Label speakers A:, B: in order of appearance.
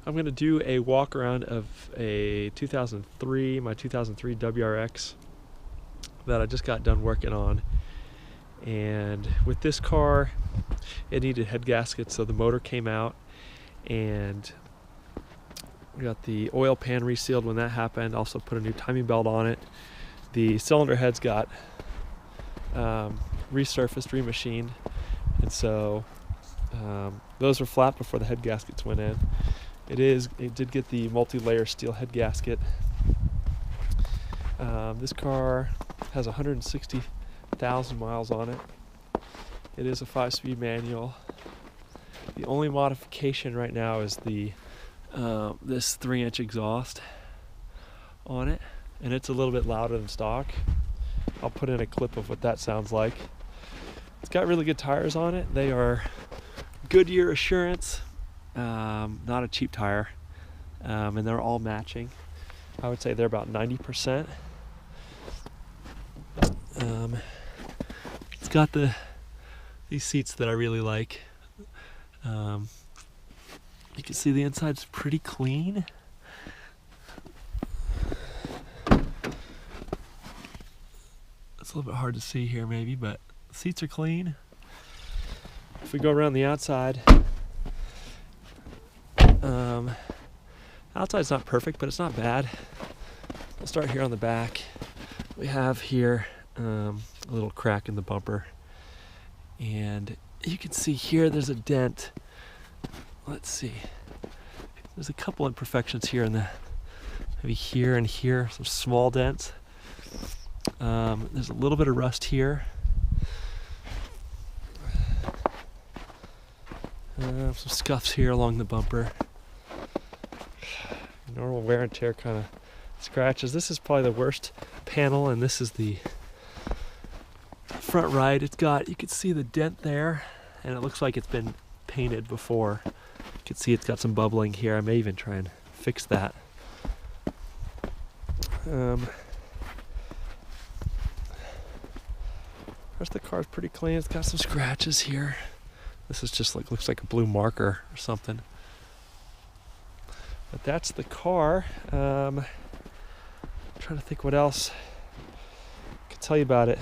A: I'm going to do a walk around of my 2003 WRX that I just got done working on. And with this car, it needed head gaskets, so the motor came out, and we got the oil pan resealed when that happened. Also put a new timing belt on it. The cylinder heads got resurfaced, remachined, and so those were flat before the head gaskets went in. It did get the multi-layer steel head gasket. This car has 160,000 miles on it. It is a 5-speed manual. The only modification right now is the this 3-inch exhaust on it, and it's a little bit louder than stock. I'll put in a clip of what that sounds like. It's got really good tires on it. They are Goodyear Assurance, not a cheap tire, and they're all matching. I would say they're about 90%. It's got these seats that I really like. You can see the inside's pretty clean. It's a little bit hard to see here maybe, but the seats are clean. If we go around the outside, outside's not perfect, but it's not bad. I'll start here on the back. We have here a little crack in the bumper, and you can see here there's a dent. Let's see, there's a couple imperfections here in maybe here and here, some small dents. There's a little bit of rust here. Some scuffs here along the bumper. Normal wear and tear kind of scratches. This is probably the worst panel, and this is the front right. You can see the dent there, and it looks like it's been painted before. You can see it's got some bubbling here. I may even try and fix that. The rest of the car's pretty clean. It's got some scratches here. This is just looks like a blue marker or something. But that's the car. I'm trying to think what else I could tell you about it.